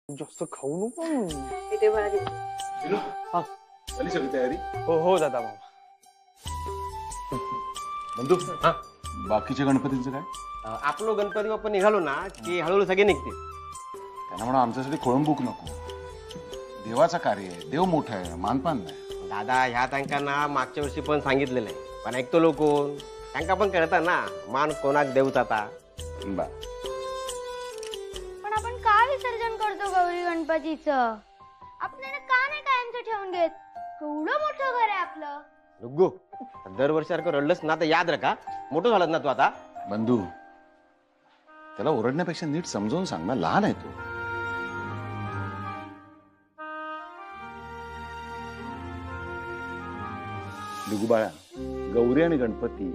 जास्त खाऊ नको. झाली सगळी तयारी? हो दादा मामा. बंधू बाकीच्या गणपतींचं काय? आपलं गणपती बाप्पा निघालो ना की हळूहळू सगळे निघतील. त्यांना म्हणा आमच्यासाठी खोळंबूक नको. देवाचं कार्य आहे, देव मोठा आहे, मानपान नाही. दादा ह्या त्यांना मागच्या वर्षी पण सांगितलेलं आहे, पण ऐकतो लोक त्यांना पण कळतं ना मान कोणाक देऊच आता. बा पण आपण का विसर्जन करतो गौरी गणपतीचं? आपल्याला का नाही कायमचं ठेवून घेत? केवढं मोठं घर आहे आपलं. डुग्गू दरवर्षीसारखं रडलंस ना तर याद रखा, मोठं झालं ना तू आता. बंधू त्याला ओरडण्यापेक्षा नीट समजावून सांग ना, लहान आहे तो. डुगू बाळा, गौरी आणि गणपती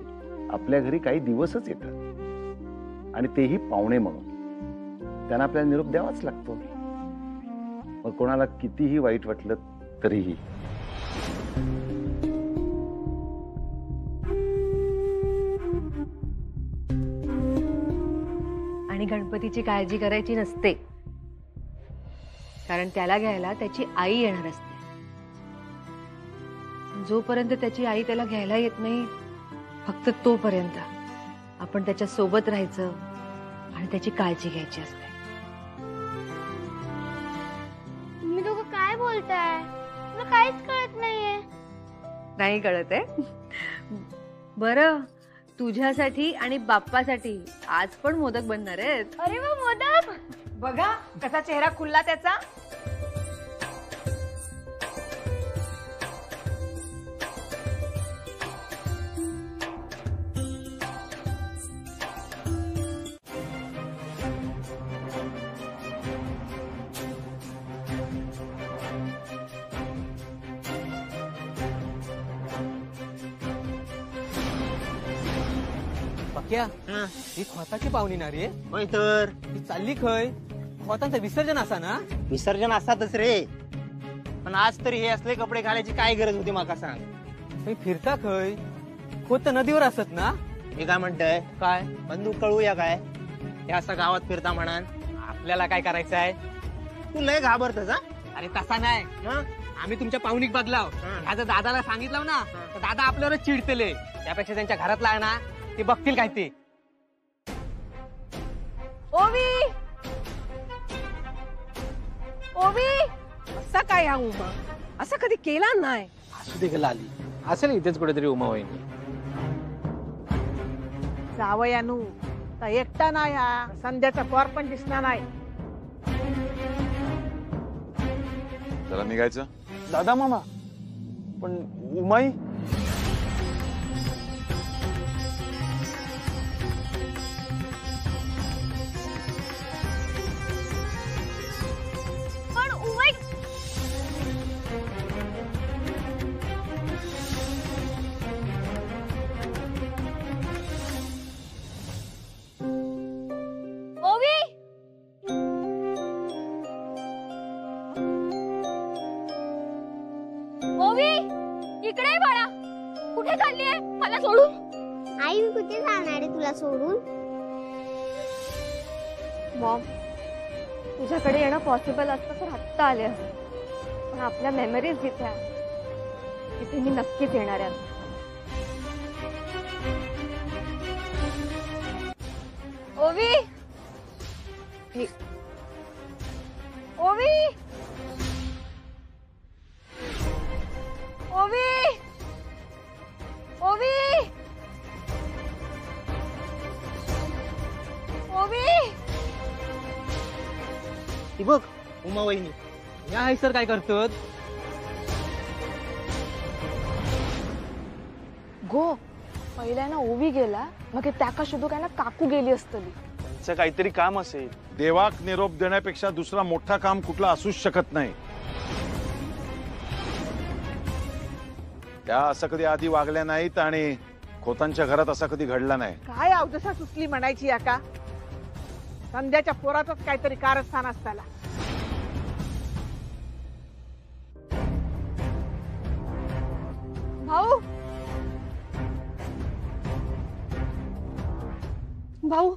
आपल्या घरी काही दिवसच येतात आणि तेही पाहुणे म्हणून. त्यांना आपल्याला निरोप द्यावाच लागतो, मग कोणाला कितीही वाईट वाटलं तरीही. आणि गणपतीची काळजी करायची नसते, कारण त्याला घ्यायला त्याची आई येणार असते. जोपर्यंत त्याची आई त्याला घ्यायला येत नाही, फक्त तोपर्यंत आपण त्याच्या सोबत राहायचं आणि त्याची काळजी घ्यायची असते. तुम्ही दोघं काय बोलताय? मला काहीच कळत नाहीये. नाही कळत आहे? बरं, तुझ्यासाठी आणि बाप्पासाठी आज पण मोदक बनणार आहेत. अरे वा, मोदक! बघा कसा चेहरा खुलला त्याचा. पक्या ही खोताची पाहुणी ना रे. होय तर ती चालली खय? खोतांचं विसर्जन असा ना? विसर्जन असतातच रे, पण आज तरी हे असले कपडे घालायची काय गरज होती माका सांग. तुम्ही फिरता खय? खोत नदीवर असत ना? हे काय म्हणतंय? काय बंदूक कळूया काय? हे असं गावात फिरता म्हणान आपल्याला काय करायचं आहे? तू लय घाबरतस हा? अरे तसा नाही, हं? आम्ही तुमच्या पाहुणीक बदलाव. ह्या जर दादाला सांगितलं ना तर दादा आपल्यावरच चिडतेले. त्यापेक्षा त्यांच्या घरातला आहे ना, ते बघतील काय ते. ओवी ओवी, असा काय हा उमा? असं कधी केला नाही. असू दे गेला आली असेल इथेच कुठेतरी उमा वहिनी. जावयानू तर एकटा नाही, हा संध्याचा पोर पण दिसणार नाही. चला निघायचं. दादा मामा, पण उमाई पण उमय, ओवी, ओवी, इकडे बाळा. कुठे चाललीये मला सोडून? आई, मी कुठे जाणार आहे तुला सोडून? मॉम, तुझ्याकडे येणं पॉसिबल असतं तर आत्ता आले असते, पण आपल्या मेमरीज जिथे आहेत तिथे मी नक्कीच येणार आहे. ओवी, ओवी, ओवी, ओवी, ओवी. ती बघ उमा वहिनी या हाय सर काय करतात. गो पहिल्या ना ओवी गेला, मग त्याका शोधू काय ना काकू गेली असतली. त्यांचं काहीतरी काम असेल. देवाक निरोप देण्यापेक्षा दुसरा मोठा काम कुठला असूच शकत नाही. त्या असं कधी आधी वागल्या नाहीत आणि खोतांच्या घरात असा कधी घडला नाही. काय अवदसा सुचली म्हणायची या का? संध्याच्या पोरातच काहीतरी कारस्थान असताला. भाऊ, भाऊ,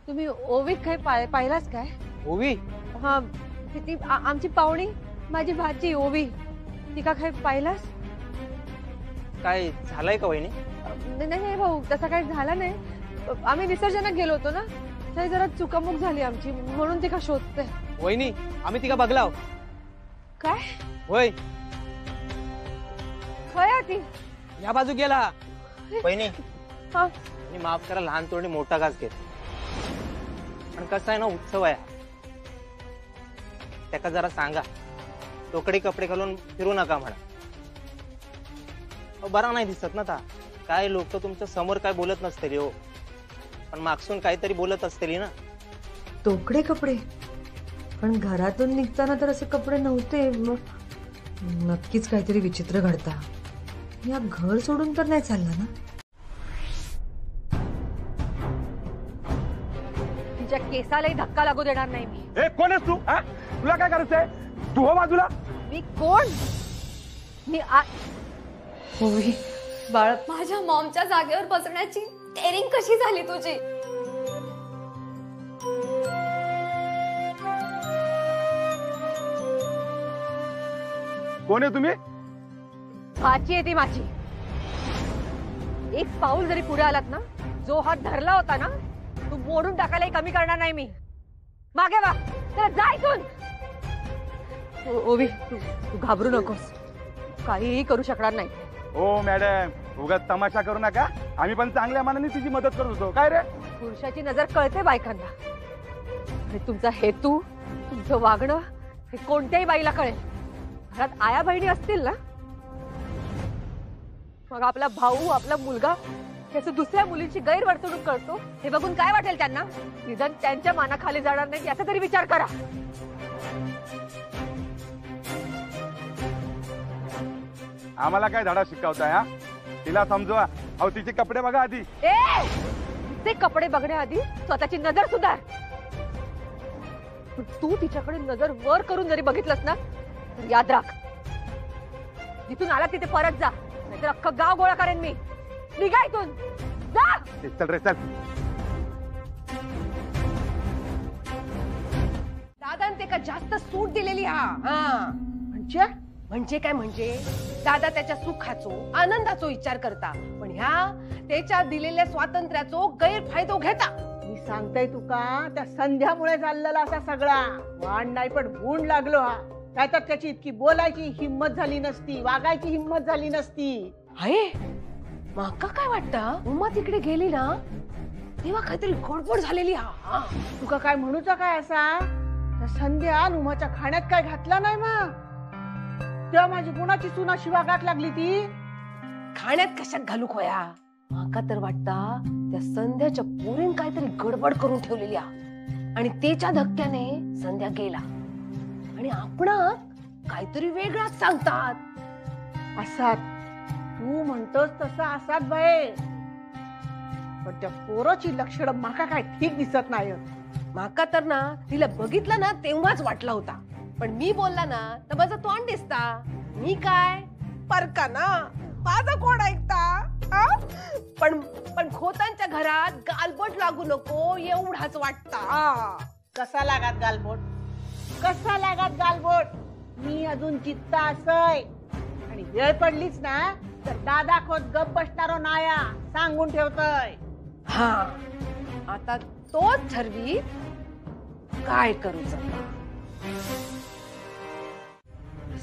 तुम्ही ओवी काय पाहिलास काय? ओवी हा, ती आमची पाहुणी माझी भाची ओवी ती का काय पाहिलास? काय झालंय का वहिनी? नाही भाऊ तसा काही झाला नाही. आम्ही विसर्जनात गेलो होतो ना तरी जरा चुकामुक झाली आमची म्हणून ती का शोधते. वहिनी आम्ही तिघा बघलाव. काय होय खया ती या बाजू गेला. वहिनी हा आणि माफ करा लहान तोंडी मोठा घास घेत. पण कसं आहे ना उत्सव आहे त्याका जरा सांगा तोकडे कपडे घालून फिरू नका म्हणा. बरा नाही दिसत ना ता. काय लोक तुमच्या समोर काय बोलत नसतील हो पण मागसून काहीतरी बोलत असतील ना. तोकडे कपडे पण घरातून निघताना तर असे कपडे नव्हते. मग नक्कीच काहीतरी विचित्र घडता. या घर सोडून तर नाही चालला ना? तिच्या केसालाही धक्का लागू देणार नाही मी. ए कोण आहेस तू? तुला काय करायचंय? तू हो बाजूला. मी कोण? मी होई बाळ माझ्या मॉमच्या जागेवर बसण्याची टेरिंग कशी झाली तुझी? कोण आहे तुम्ही? भाची आहे ती माझी. एक पाऊल जरी पुढे आलात ना जो हात धरला होता ना तू मोडून टाकायलाही कमी करणार नाही मी. मागे वा तर जा इथून. ओवी तू घाबरू नकोस काहीही करू शकणार नाही. हो मॅडम उगाच तमाशा करू नका. आम्ही पण चांगल्या मनाने तिची मदत करत होतो. काय रे? पुरुषाची नजर कळते बायकांना आणि तुमचा हेतू तुमचं वागणं हे कोणत्याही बाईला कळेल. घरात आया बहिणी असतील ना मग आपला भाऊ आपला मुलगा त्याचं दुसऱ्या मुलीची गैरवर्तणूक करतो हे बघून काय वाटेल त्यांना? निदान त्यांच्या मानाखाली जाणार नाही याचा तरी विचार करा. आम्हाला काय धडा शिकवताय? हा तिला समजवा. अहो तिचे कपडे बघा आधी. ते कपडे बघण्याआधी स्वतःची नजर सुधार. तू तिच्याकडे नजर वर करून जरी बघितलंस ना तर याद राख जिथून आला तिथे परत जा नाहीतर अख्खं गाव गोळा करेन मी. निघा इथून जा. चल रे चल. दादा ते का जास्त सूट दिलेली म्हणजे काय म्हणजे दादा त्याच्या सुखाचो आनंदाचो विचार करता पण ह्या त्याच्या दिलेल्या स्वातंत्र्याचो गैरफायदा घेता. मी सांगताय तुका त्या संध्यामुळे चाललेला असा सगळा वाण नाही पण गुण लागलो हा. काय तर त्याची इतकी बोलायची हिंमत झाली नसती वागायची हिंमत झाली नसती. आहे माका काय वाटतं उमा तिकडे गेली ना तेव्हा काहीतरी गडबड झालेली हा. तुका काय म्हणूचा काय असा? त्या संध्या उमाच्या खाण्यात काय घातला नाही मग तेव्हा माझी गुणाची सुना शिवागात लागली ती. खाण्यात कशात घालू खोया? माका तर वाटता त्या संध्याच्या पोरीन काहीतरी गडबड करून ठेवलेली आणि त्याच्या धक्क्याने संध्या गेला आणि आपण काहीतरी वेगळाच सांगतात. असात तू म्हणतोस तसं असात बाई पण त्या पोराची लक्षणं माका काय ठीक दिसत नाही. माका तर ना तिला बघितलं ना तेव्हाच वाटला होता पण मी बोलला ना तर माझं तोंड दिसता. मी काय परका ना माझं कोण ऐकता? पण खोतांच्या घरात गालबोट लागू नको एवढाच वाटता. कसा लागात गालबोट? कसा लागात गालबोट? मी अजून चित्ता असय आणि वेळ पडलीच ना तर दादा खोत गप बसणारो नाया सांगून ठेवतोय. हा आता तोच ठरवी काय करू.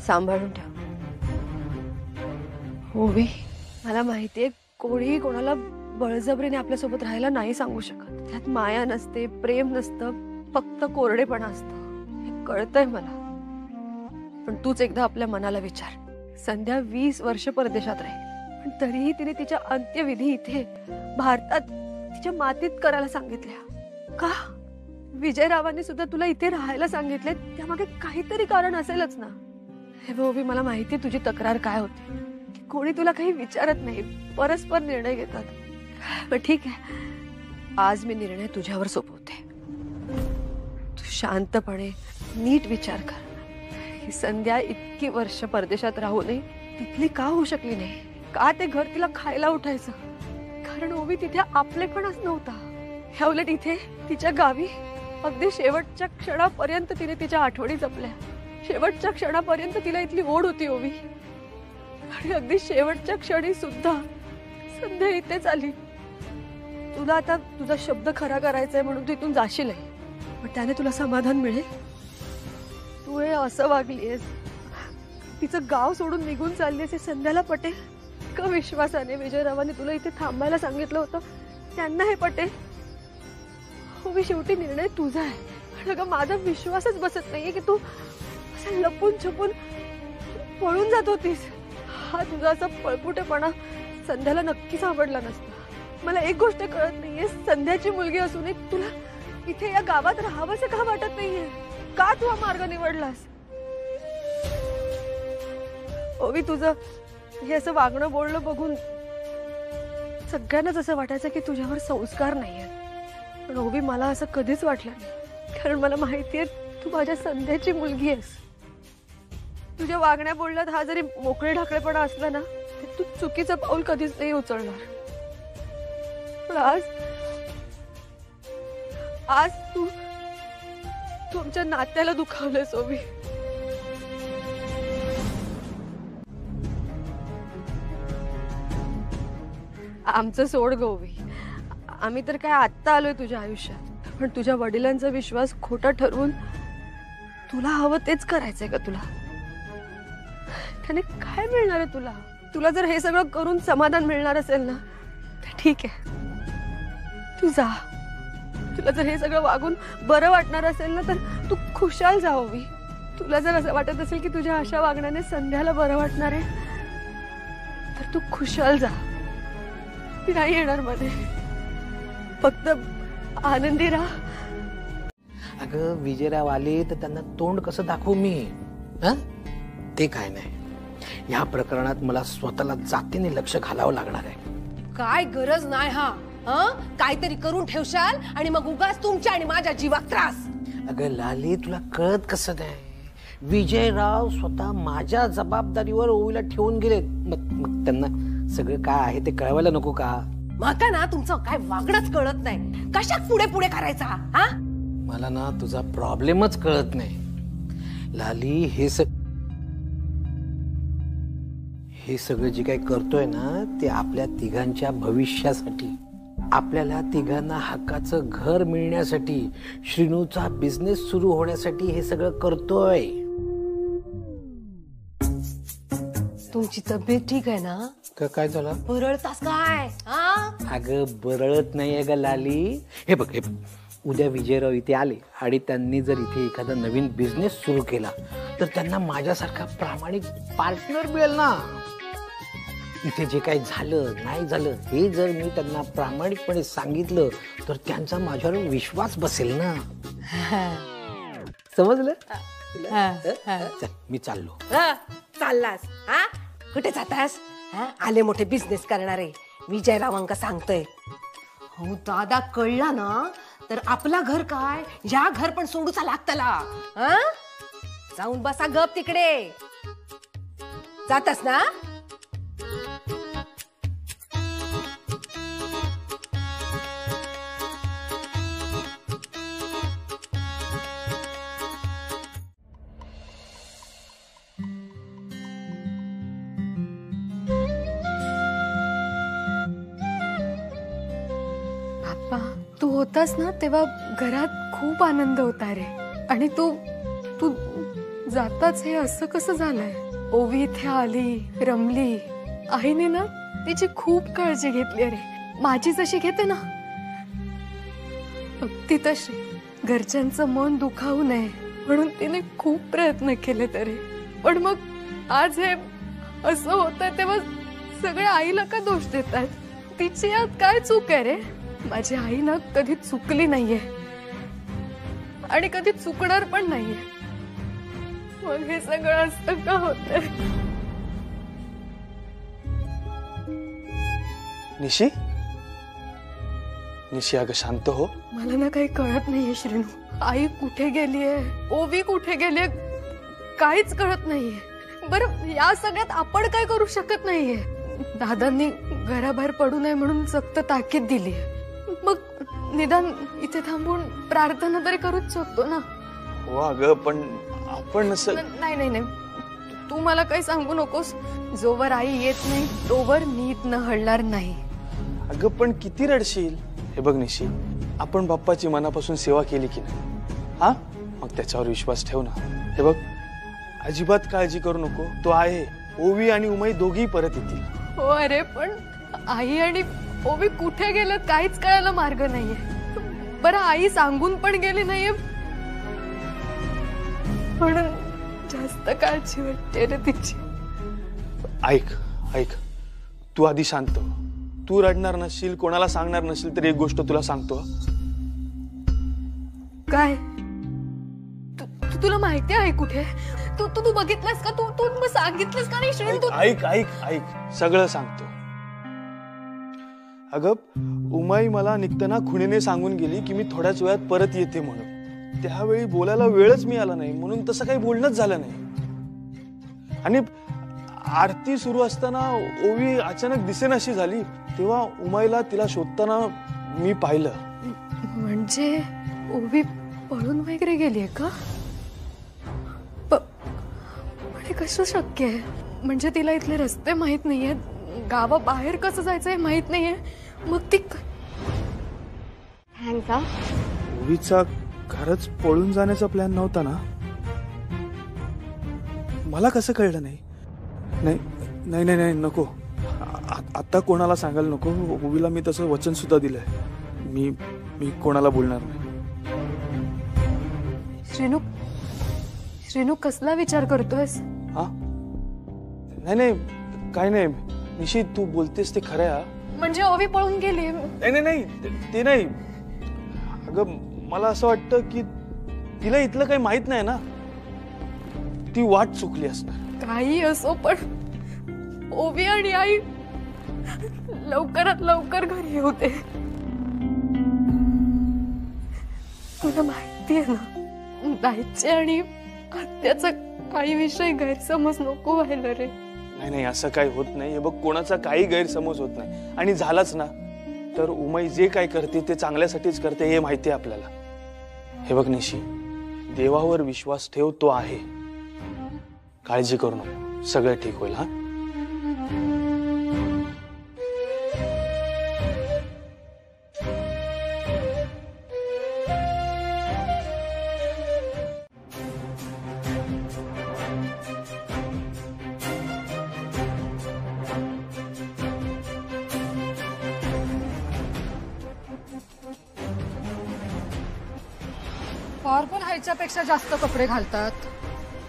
सांभाळून ठेव. ओवी मला माहितीये कोणीही कोणाला बळजबरीने आपल्यासोबत राहायला नाही सांगू शकत. त्यात माया नसते प्रेम नसतं फक्त कोरडेपणा असतं हे कळतंय मला. पण तूच एकदा आपल्या मनाला विचार. संध्या 20 वर्ष परदेशात राहील पण तरीही तिने तिच्या अंत्यविधी इथे भारतात तिच्या मातीत करायला सांगितल्या का? विजयरावांनी सुद्धा तुला इथे राहायला सांगितले त्यामागे काहीतरी कारण असेलच ना. हे ओवी मला माहितीये तुझी तक्रार काय होती की कोणी तुला काही विचारत नाही परस्पर निर्णय घेतात. पण ठीक आहे आज मी निर्णय तुझ्यावर सोपवते. तू शांतपणे नीट विचार कर. ही संध्या इतकी वर्ष परदेशात राहू नये तिथली का होऊ शकली नाही? का ते घर तिला खायला उठायचं? कारण ओवी तिथे आपलेपणच नव्हता. ह्या उलट इथे तिच्या गावी अगदी शेवटच्या क्षणापर्यंत तिने तिच्या आठवणी जपल्या. शेवटच्या क्षणापर्यंत तिला इथली ओढ होती ओवी. आणि अगदी शेवटच्या क्षणी सुद्धा संध्या इथेच आली. तुला आता तुझा शब्द खरा करायचाय म्हणून तू इथून जाशील, पण त्याने तुला समाधान मिळेल? तू हे असं वागलीयस, तिचं गाव सोडून निघून चाललीयस हे संध्याला पटेल का? विश्वासाने विजयरावांनी तुला इथे थांबायला सांगितलं होतं, त्यांना हे पटेल? ओवी, शेवटी निर्णय तुझा आहे. पण अगं माझा विश्वासच बसत नाहीये की तू असं लपून छपून पळून जात होतीस. हा तुझा असा पळपुटेपणा संध्याला नक्कीच आवडला नसता. मला एक गोष्ट कळत नाहीये, संध्याची मुलगी असूनही तुला इथे या गावात राहावंसं का वाटत नाहीये? का तू हा मार्ग निवडलास? ओवी, तुझं हे असं वागणं बोलणं बघून सगळ्यांनाच असं वाटायचं की तुझ्यावर संस्कार नाहीये. पण ओवी, मला असं कधीच वाटलं नाही, कारण मला माहितीये तू माझ्या संध्याची मुलगी आहेस. तुझ्या वागण्या बोलण्यात हा जरी मोकळे ढाकळेपणा असला ना, तू चुकीचं पाऊल कधीच नाही उचलणार. पण आज तू आमच्या नात्याला दुखावलंस ओवी. आमचं सोड ग ओवी, आम्ही तर काय आत्ता आलोय तुझ्या आयुष्यात, पण तुझ्या वडिलांचा विश्वास खोटा ठरवून तुला हवं तेच करायचंय का तुला? त्याने काय मिळणार आहे तुला? तुला जर हे सगळं करून समाधान मिळणार असेल ना तर ठीक आहे, तू जा. तुला जर हे सगळं वागून बरं वाटणार असेल ना तर तू खुशाल जा ओवी. तुला जर असं वाटत असेल की तुझ्या अशा वागण्याने संध्याला बरं वाटणार आहे तर तू खुशाल जा. मी नाही येणार मध्ये, फक्त आनंदी राहा. अगं विजयराव आले तर त्यांना तोंड कसं दाखवू मी? ते काय नाही, या प्रकरणात मला स्वतःला जातीने लक्ष घालावं लागणार आहे. काय गरज नाही. काहीतरी करून ठेवशाल आणि मग उगाच तुमच्या आणि माझ्या जीवात त्रास. अगं लाली, तुला कळत कसं नाही? विजयराव स्वतः माझ्या जबाबदारीवर ओवीला ठेवून गेले, मग त्यांना सगळं काय आहे ते कळवायला नको का? माका ना तुमचं काय वागणंच कळत नाही. कशात पुढे पुढे करायचा? मला ना तुझा प्रॉब्लेमच कळत नाही लाली. हे सगळं जे काही करतोय ना ते आपल्या तिघांच्या भविष्यासाठी, आपल्याला तिघांना हक्काचं घर मिळण्यासाठी, श्रीनूचा बिझनेस सुरू होण्यासाठी हे सगळं करतोय. तुमची तब्येत ठीक आहे ना? काय झालं? बरळतास काय? अगं बरळत नाहीये ग लाली. हे बघ, उद्या विजयराव इथे आले आणि त्यांनी जर इथे एखादा नवीन बिझनेस सुरू केला तर त्यांना माझ्यासारखा प्रामाणिक पार्टनर मिळेल ना. इथे जे काही झालं नाही झालं हे जर मी त्यांना प्रामाणिकपणे सांगितलं तर त्यांचा माझ्यावर विश्वास बसेल ना. समजलं? चल मी चाललो. चाललास? कुठे जातास? आले मोठे बिझनेस करणारे विजयरावांका सांगतोय. हो दादा, कळला ना तर आपला घर काय या घर पण सोडूचा लागतला. जाऊन बसा गप तिकडे. जातास ना? तू होतास ना तेव्हा घरात खूप आनंद होता रे. आणि तू तू जाताच हे असं कसं झालंय? ओवी इथे आली, रमली. आईने ना तिची खूप काळजी घेतली रे, माझी जशी घेते ना ती तशी. घरच्यांचं मन दुखावू नये म्हणून तिने खूप प्रयत्न केले तरी. पण मग आज हे असं होतं तेव्हा सगळे आईला का दोष देतात? तिची यात काय चूक आहे रे? माझी आई ना कधी चुकली नाहीये आणि कधी चुकणार पण नाहीये. मग हे सगळं असं का होतंय? निशी, निशी अगं शांत हो. मला ना काही कळत नाहीये श्रीनू. आई कुठे गेलीये, ओवी कुठे गेलीये, काहीच कळत नाहीये. बरं या सगळ्यात आपण काय करू शकत नाहीये. दादांनी घराबाहेर पडू नये म्हणून सक्त ताकीद दिली. मग निदान इथे थांबून प्रार्थना तरी करूच शकतो ना. हो अगं, पण आपण नाही नाही नाही, तू मला काही सांगू नकोस. जोवर आई येत नाही तोवर मी इथनं हलणार नाही. अगं पण किती रडशील. हे बघ निशी, आपण बाप्पाची मनापासून सेवा केली की नाही, हा मग त्याच्यावर विश्वास ठेव ना. हे बघ, अजिबात काळजी करू नको, तो आहे. ओवी आणि उमाई दोघी परत येतील. हो अरे, पण आई आणि ओवी कुठे गेलेत काहीच कळायला मार्ग नाहीये. बरं आई सांगून पण गेली नाहीये म्हणून जास्त काळजी वाटते रे तिची. ऐक ऐक, तू आधी शांत. तू रडणार नसशील, कोणाला सांगणार नसशील, तर एक गोष्ट तुला सांगतो. काय? तुला माहिती आहे कुठे? तू बघितलंस का? तू सांगितलंस का नाही श्रेण? तू ऐक ऐक ऐक, सगळं सांगतो. अगं, उमाई मला निघताना खुणीने सांगून गेली की मी थोड्याच वेळात परत येते म्हणून. त्यावेळी बोलायला वेळच मिळाला नाही, म्हणून तसं काही बोलणंच झालं नाही. आणि आरती सुरू असताना ओवी अचानक दिसेनाशी झाली, तेव्हा उमाईला तिला शोधताना मी पाहिलं. म्हणजे ओवी पळून वगैरे गेलीये का? पण कसं शक्य आहे? म्हणजे तिला इथले रस्ते माहित नाहीयेत, गावाबाहेर कसं जायचंय माहित नाहीये, मग ती ओवीचा खरंच पळून जाण्याचा प्लॅन नव्हता ना? मला कसं कळलं नाही? नाही नाही नाही नाही, नको. आता कोणाला सांगायला नको. ओवीला मी तसं वचन सुद्धा दिलंय. मी कोणाला बोलणार नाही. श्रीनू कसला विचार करतोयस? हा नाही नाही, काय नाही निशी, तू बोलतेस ते खरं आहे. म्हणजे ओवी पळून गेली? नाही नाही नाही, ते नाही. अगं, मला असं वाटतं की तिला इथलं काही माहित नाही ना, ती वाट चुकली असणार. काही असो, पण ओवी आणि आई लवकरात लवकर घरी होते. तुला माहितीये ना, दाईचे आणि आत्याचा काही विषय गैरसमज नको व्हायला रे. नाही नाही, असं काही होत नाही. हे बघ, कोणाचा काही गैरसमज होत नाही. आणि झालाच ना तर उमाई जे काय करते ते चांगल्यासाठीच करते, हे माहिती आहे आपल्याला. हे बघ निशी, देवावर विश्वास ठेव, तो आहे. काळजी करू नको, सगळं ठीक होईल. हा पण ह्याच्यापेक्षा जास्त कपडे घालतात.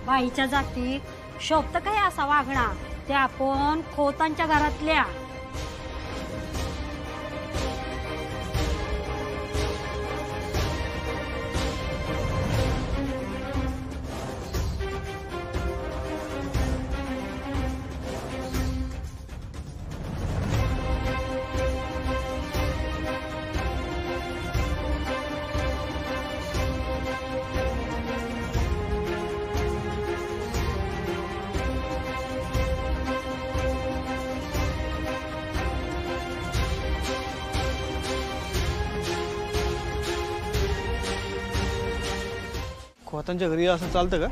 बाईच्या जातीत शोभत काय असा वागणा, ते आपण खोतांच्या घरातल्या. खोतांच्या घरी असं चालतं का?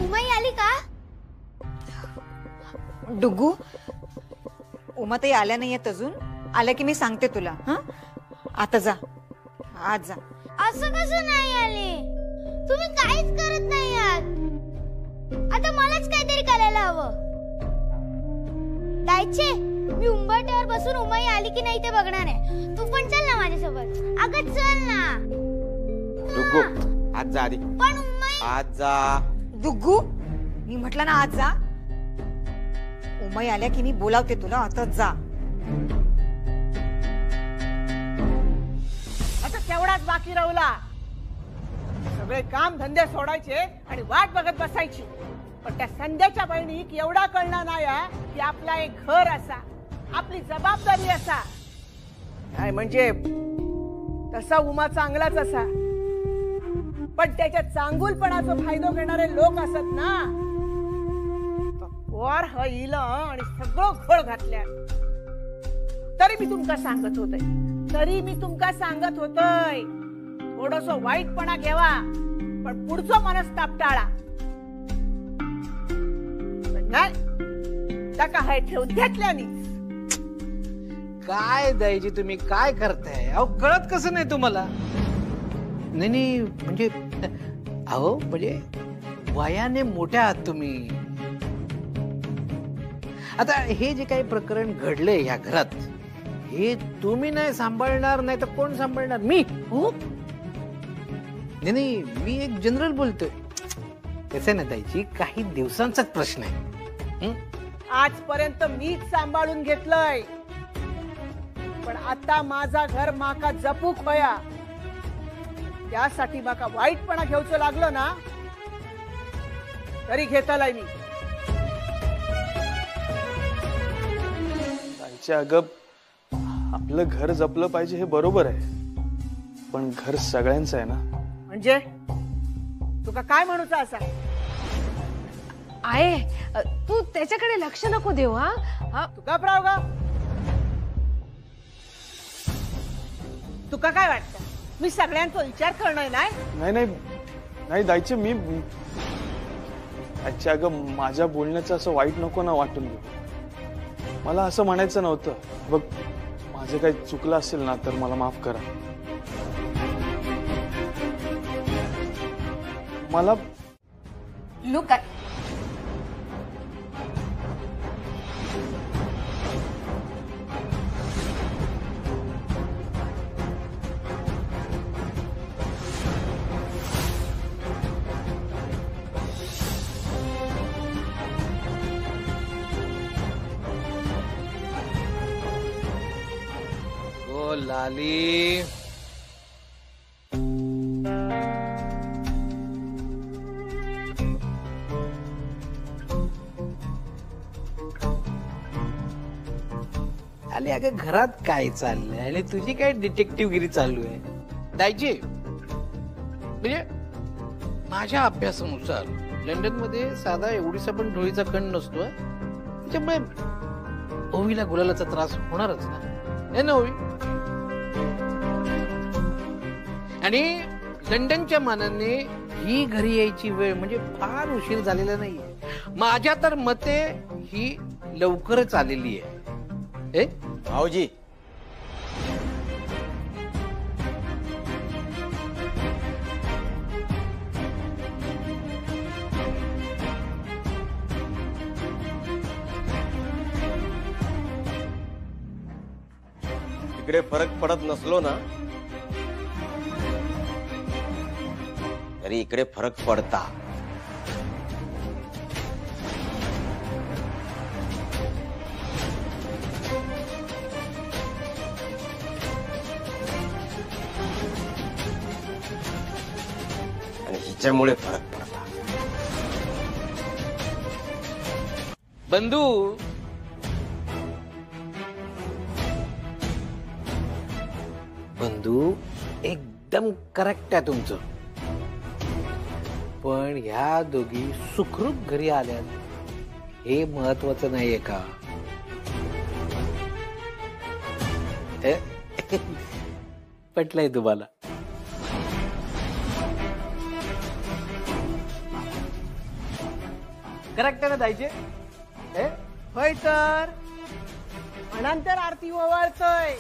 उमाई आली का? डुगू, उमाताई आल्या नाहीयेत अजून. आल्या की मी सांगते तुला. हा, आता जा, आज जा. असं कसं नाही आले? तुम्ही काहीच करत नाही आहात. आता मलाच काहीतरी करायला हवं. दायचे, मी उंबरठ्यावर बसून उमाई आली की नाही ते बघणार आहे. तू पण चल ना माझ्यासोबत. अगं चल ना. डुग्गू, आज जा आधी. पण उमाई, आज जा. डुग्गू, मी म्हटलं ना आज जा. उमाई आल्या की मी बोलावते तुला. आता जा. आता तेवढाच बाकी राहुला. सगळे काम धंदे सोडायचे आणि वाट बघत बसायची. पण त्या संध्याच्या बहिणीक एवढा कळणार नाही की आपला एक घर असा, आपली जबाबदारी असा. काय म्हणजे तसा उमा चांगलाच असा, पण त्याच्या चांगुलपणाचा फायदा घेणारे लोक असत ना, वर हईल आणि सगळं घोळ घातल्या. तरी मी तुमका सांगत होतोय थोडस वाईटपणा घ्यावा, पण पुढचं मनस्ताप टाळा. टाका हाय ठेवून घेतल्यानी. काय द्यायची तुम्ही, काय करताय? अहो कळत कसं नाही तुम्हाला? नाही म्हणजे अहो म्हणजे वयाने मोठ्या आहात तुम्ही. आता हे जे काही प्रकरण घडले ह्या घरात, हे तुम्ही नाही सांभाळणार, नाही तर कोण सांभाळणार? मी हो. नाही मी एक जनरल बोलतोय. कसं ना ताईची, काही दिवसांचाच प्रश्न आहे. आजपर्यंत मीच सांभाळून घेतलंय, पण आता माझा घर माका जपूक होया. त्यासाठी माका वाईटपणा घेऊचं लागलं ना, तरी घेतलाय मी. अगं आपलं घर जपलं पाहिजे हे बरोबर आहे, पण घर सगळ्यांचं आहे ना. म्हणजे तुका काय म्हणूचा असा? आहे तू त्याच्याकडे लक्ष नको देऊ. हा तुका प्राव तुका काय वाटतं, मी सगळ्यांचा विचार करणार नाही? नाही दायचे. मी अच्छा अगं माझ्या बोलण्याचं असं वाईट नको ना वाटून घेऊ. मला असं म्हणायचं नव्हतं. बघ माझं काही चुकलं असेल ना तर मला माफ करा. मला लुक लाली, आली अगं घरात काय चाललंय आणि तुझी काय डिटेक्टिव्हगिरी चालू आहे? दायची म्हणजे माझ्या अभ्यासानुसार लंडन मध्ये साधा एवढीसा पण ढोळीचा कण नसतो. त्याच्यामुळे ओवीला गुलालाचा त्रास होणारच ना, ना ओवी? आणि लंडनच्या मानाने ही घरी यायची वेळ म्हणजे फार उशीर झालेला नाहीये. माझ्या तर मते ही लवकरच आलेली आहे. भाऊजी इकडे फरक पडत नसलो ना तरी इकडे फरक पडता. आणि हिच्यामुळे फरक पडता. बंधू बंधू एकदम करेक्ट आहे तुमचं, पण ह्या दोघी सुखरूप घरी आल्या हे महत्वाचं नाहीये का? पटलंय तुम्हाला? करेक्ट आहे ना दायचे? होय तर नंतर आरती ओवाळतोय.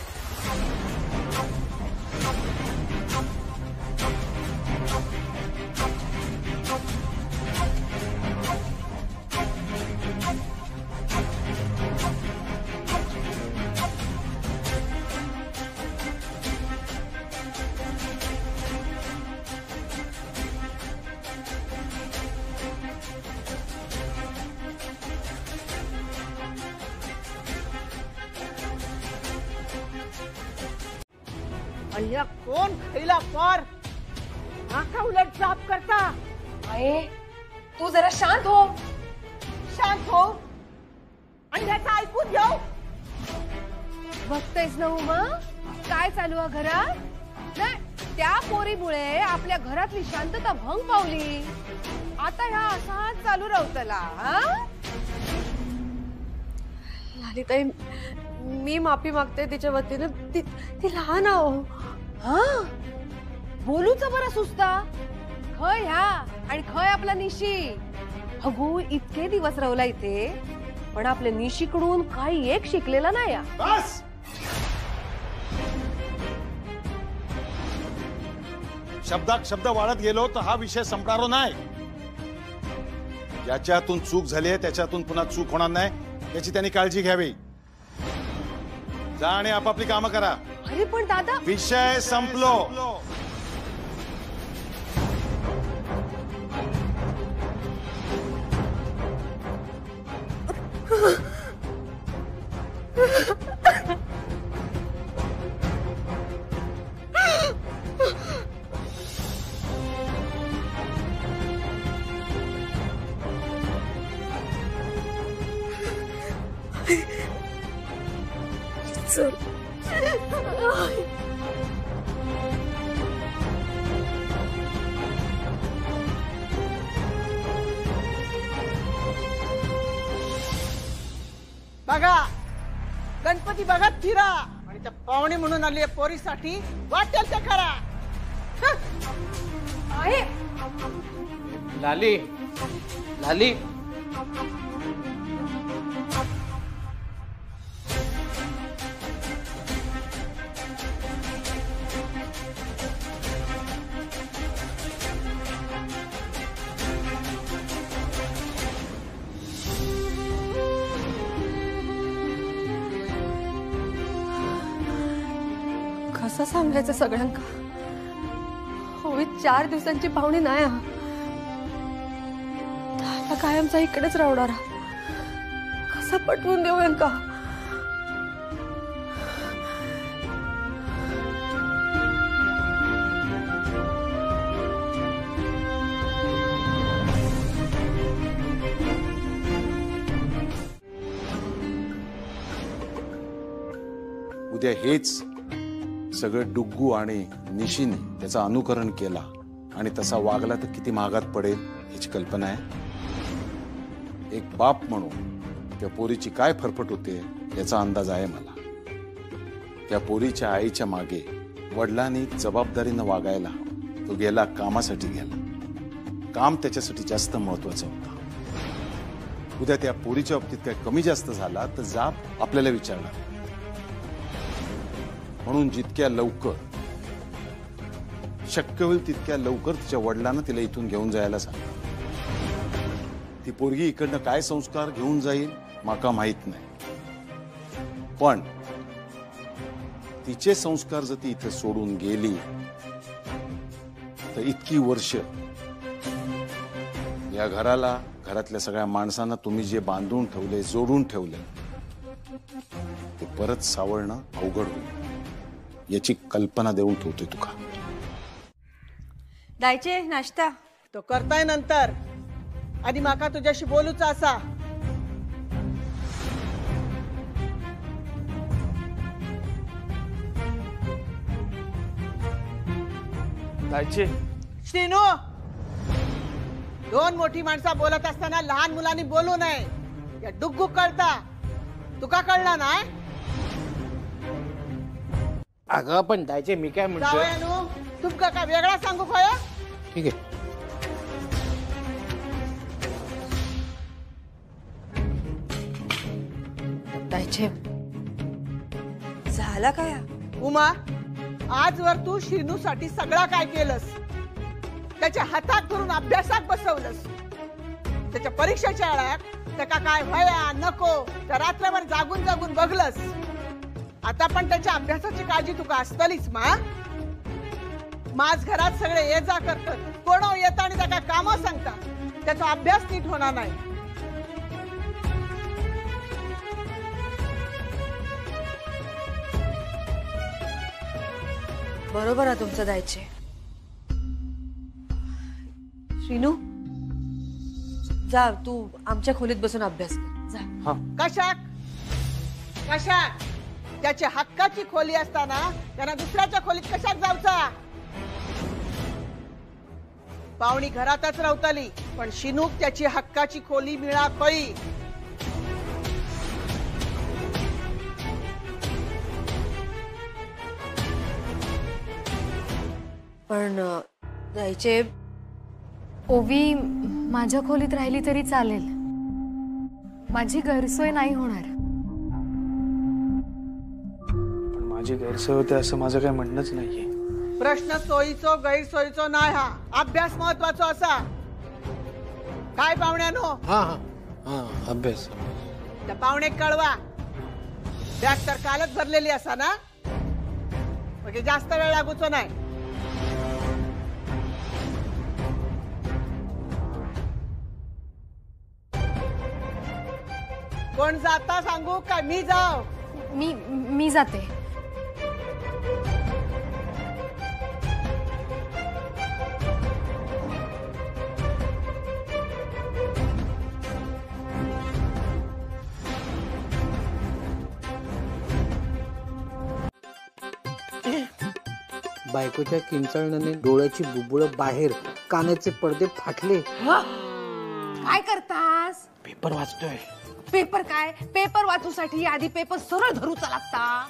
अय्या कोण खैला पार आका उलट जाप करता. आहे तू जरा शांत हो. शांत हो आणि ह्याचं ऐकून घेऊ. बघतेस ना उमा काय चालू आहे घरात? नाही त्या पोरीमुळे आपल्या घरातली शांतता भंग पावली. आता ह्या असाच चालू राहतला. लालीताई, मी माफी मागते तिच्या वतीनं. ती लहान आहो. बोलूच बरं सुस्ता. खय ह्या आणि खय आपला निशी. अगो इतके दिवस राहला इथे, पण आपल्या निशीकडून काही एक शिकलेला नाही. बस शब्दात शब्द वाढत गेलो तर हा विषय संपणारो नाही. ज्याच्यातून चूक झाली आहे त्याच्यातून पुन्हा चूक होणार नाही याची त्यांनी काळजी घ्यावी. जा आणि आपापली कामं करा. अरे पण दादा, विषय संपलो. बघा, गणपती बघत फिरा आणि त्या पाहुणे म्हणून आली पोरीसाठी वाटेल ते करा. आहे लाली, लाली, कसं सांगायचं सगळ्यांका? होळीत 4 दिवसांची पाहुणी नाही. आता कायमचा इकडेच राहणार. कसा पटवून देऊ यांका? उद्या हेच सगळं डुग्गू आणि निशीने त्याचं अनुकरण केला आणि तसा वागला तर किती महागात पडेल याची कल्पना आहे. एक बाप म्हणून त्या पोरीची काय फरफट होते याचा अंदाज आहे मला. त्या पोरीच्या आईच्या मागे वडिलांनी जबाबदारीनं वागायला तो गेला, कामासाठी गेला. काम त्याच्यासाठी जास्त महत्वाचं होतं. उद्या त्या पोरीच्या बाबतीत काय कमी जास्त झाला तर जाब आपल्याला विचारणार. म्हणून जितक्या लवकर शक्य होईल तितक्या लवकर तिच्या वडिलांना तिला इथून घेऊन जायला सांग. ती पोरगी इकडनं काय संस्कार घेऊन जाईल माका माहित नाही, पण तिचे संस्कार जर ती इथे सोडून गेली तर इतकी वर्ष या घराला, घरातल्या सगळ्या माणसांना तुम्ही जे बांधून ठेवले, जोडून ठेवले, ते परत सावरणं अवघड होईल याची कल्पना देऊन ठेवते तुका. दायचे नाश्ता तो करताय नंतर. आधी माका तुझ्याशी बोलूच असा. दायचे श्रीनू, 2 मोठी माणसं बोलत असताना लहान मुलांनी बोलू नये. या डुग्गू कळता, तुका कळला ना? अगं पण दायचे, मी काय म्हणतो, जावयानू तुमका काय वेगळा सांगू काय? ठीक आहे. दायचे, झाला काय? उमा, आजवर तू श्रीनूसाठी सगळा काय केलंस? त्याच्या हातात धरून अभ्यासात बसवलंस. त्याच्या परीक्षेच्या वेळात त्याका काय व्हाया नको तर रात्रभर जागून जागून बघलंस. आता पण त्याच्या अभ्यासाची काळजी तुका असतलीच मा. माझ घरात सगळे ये जा करतात, कोण येत आणि त्याला काम सांगतात. त्याचा अभ्यास नीट होणार नाही. बरोबर आहे तुमचं दायचे. श्रीनू, जा तू आमच्या खोलीत बसून अभ्यास कर. जा. कशाक कशाक? त्याची हक्काची खोली असताना त्यांना दुसऱ्याच्या खोलीत कशाक जाऊचा? पाहुणी घरातच रवतली, पण शिनूक त्याची हक्काची खोली मिळा खंय. पण जायचे ओवी माझ्या खोलीत राहिली तरी चालेल, माझी गैरसोय नाही होणार. पण माझी गैरसोय होते असं माझं काही म्हणणंच नाहीये. प्रश्न सोयीचो गैरसोयीचो नाही, हा अभ्यास महत्वाचो असा. काय पाहुण्यानो? हा हा हा अभ्यास. त्या पाहुणे कळवा, बॅग तर कालच भरलेली असा ना, म्हणजे जास्त वेळ लागूचो नाही. कोण जाता सांगू का मी जाऊ? मी जाते. बायकोच्या किंचाळण्याने डोळ्याची बुबुळ बाहेर, कानाचे पडदे फाटले. काय करतास? पेपर वाचतोय. पेपर काय? पेपर वाचूसाठी आधी पेपर सरळ धरूचा लागता.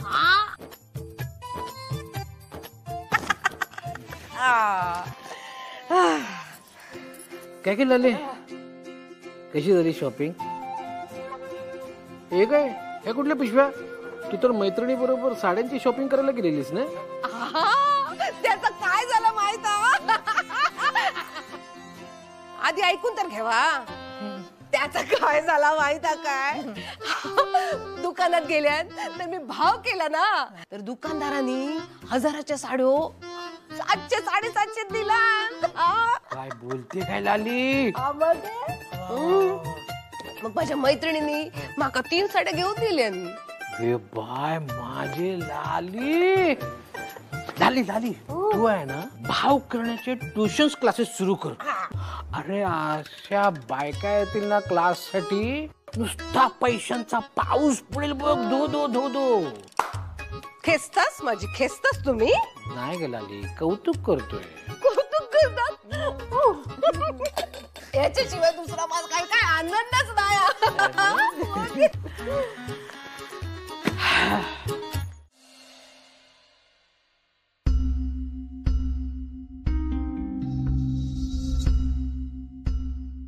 काय केलं लाले? कशी झाली शॉपिंग? हे काय, हे कुठल्या पिशव्या? तू तर मैत्रिणी बरोबर साड्यांची शॉपिंग करायला गेलेलीस ना? त्याचं काय झालं माहित? आधी ऐकून तर घ्यावा. त्याचा काय झाला माहित काय? दुकानात गेल्यात तर मी भाव केला ना, तर दुकानदारांनी 1000च्या साड्यो 700 750 दिला. काय बोलते काय लाली? मग माझ्या मैत्रिणींनी माका 3 साड्या घेऊन दिल्या. हे बाय माझे लाली लाली लाली, तू आहे ना भाव करण्याचे ट्युशन क्लासेस सुरू कर. अरे अशा बायका येतील ना क्लास साठी, नुसता पैशांचा पाऊस पडेल बघ. धो धो धो धो. खेचतास माझी, खेचतास तुम्ही? नाही ग लाली, कौतुक करतोय. कौतुक करतात? याच्याशिवाय दुसरा माझा काय काय आनंदच नाही.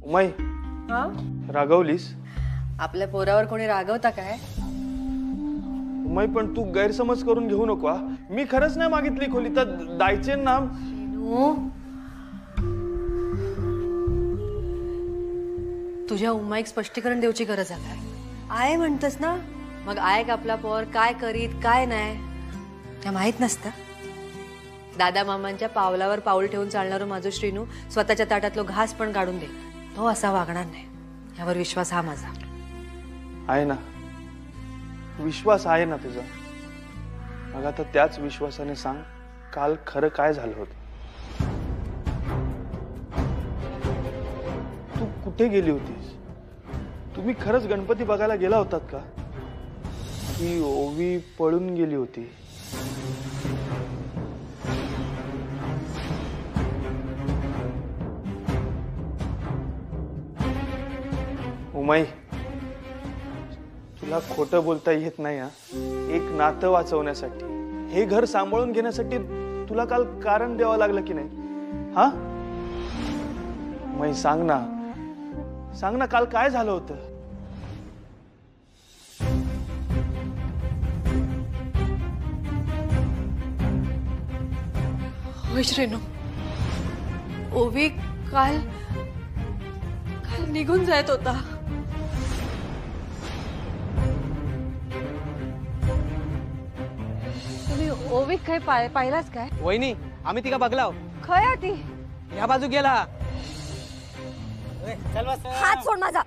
उमाई, रागवलीस? आपल्या पोरावर कोणी रागवता काय? उमाई, पण तू गैरसमज करून घेऊ नको. मी खरंच नाही मागितली खोली, तर दायचे नाम. तुझ्या उमाईक स्पष्टीकरण देऊची गरज आहे. आय म्हणतस ना, मग आयक आपला पोर काय करीत काय नाही त्या माहित नसतं. दादा मामांच्या पावलावर पाऊल ठेवून चालणारो माझं श्रीनू स्वतःच्या ताटातलो घास पण काढून दे, तो असा वागणार नाही. यावर विश्वास हा माझा आहे ना. विश्वास आहे ना तुझा. मग आता त्याच विश्वासाने सांग, काल खरं काय झालं होतं? तू कुठे गेली होतीस? तुम्ही खरंच गणपती बघायला गेला होतात का, की ओवी पळून गेली होती? उमाई, तुला खोटं बोलता येत नाही. एक नातं वाचवण्यासाठी, हे घर सांभाळून घेण्यासाठी तुला काल कारण द्यावं लागलं की नाही? हा उमाई, सांग ना, सांग ना, काल काय झालं होतं? होय श्रेनू, ओवी काल निघून जात होता. तुम्ही ओवीक काय पाहिलास काय? वहिनी, आम्ही तिघा बघलाव. खय आधी या बाजू गेला. हात सोड माझा.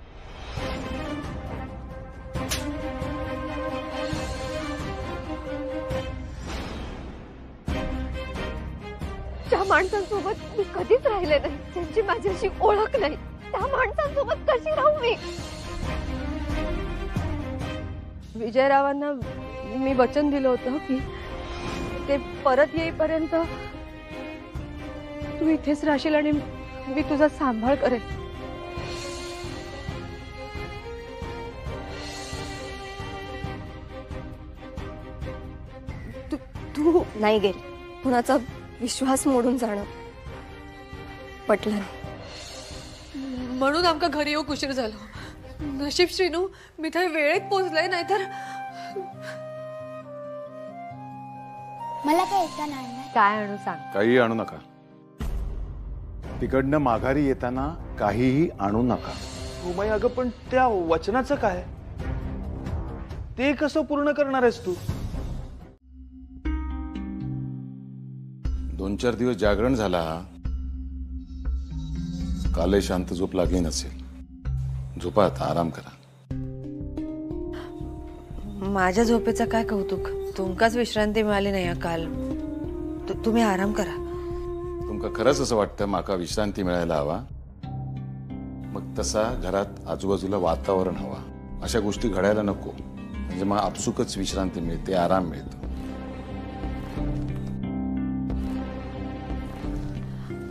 ज्या माणसांसोबत मी कधीच राहिले नाही, ज्यांची माझ्याशी ओळख नाही, त्या माणसांसोबत कशी राहू मी? विजयरावांना मी वचन दिलं होतं की ते परत येईपर्यंत तू इथेच राहशील आणि मी तुझा सांभाळ करेन. तू नाही गेली. कुणाचा विश्वास मोडून जाणं पटलं नाही. म्हणून आमका घरी येऊक उशीर झालो. नशीब श्रीनू मी थंय वेळेत पोहोचलंय, नाहीतर मला काय येता नाही. काय आणू सांग. काही आणू नका. तिकडनं माघारी येताना काहीही आणू नका. उमाई अगं पण त्या वचनाचं काय? ते कसं पूर्ण करणार आहेस तू? 2-4 दिवस जागरण झाला. कालही शांत झोप लागली नसेल. झोपा आता, आराम करा. माझ्या झोपेचं काय कौतुक. तुमकाच विश्रांती मिळाली नाही काल. तुम्ही आराम करा. तुमका खरंच असं वाटतं माका विश्रांती मिळायला हवा? मग तसा घरात आजूबाजूला वातावरण हवा. अशा गोष्टी घडायला नको. म्हणजे मग आपसुकच विश्रांती मिळते, आराम मिळतो.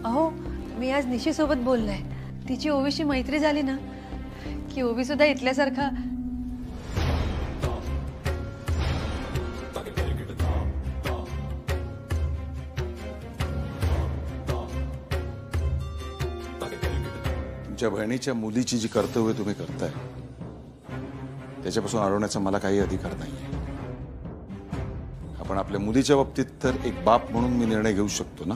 अहो मी आज निशी सोबत बोललोय. तिची ओवीशी मैत्री झाली ना की ओवी सुद्धा इथल्यासारखा तुमच्या बहिणीच्या मुलीची जी कर्तव्य तुम्ही करताय त्याच्यापासून अडवण्याचा मला काही अधिकार नाहीये. आपण आपल्या मुलीच्या बाबतीत तर एक बाप म्हणून मी निर्णय घेऊ शकतो ना.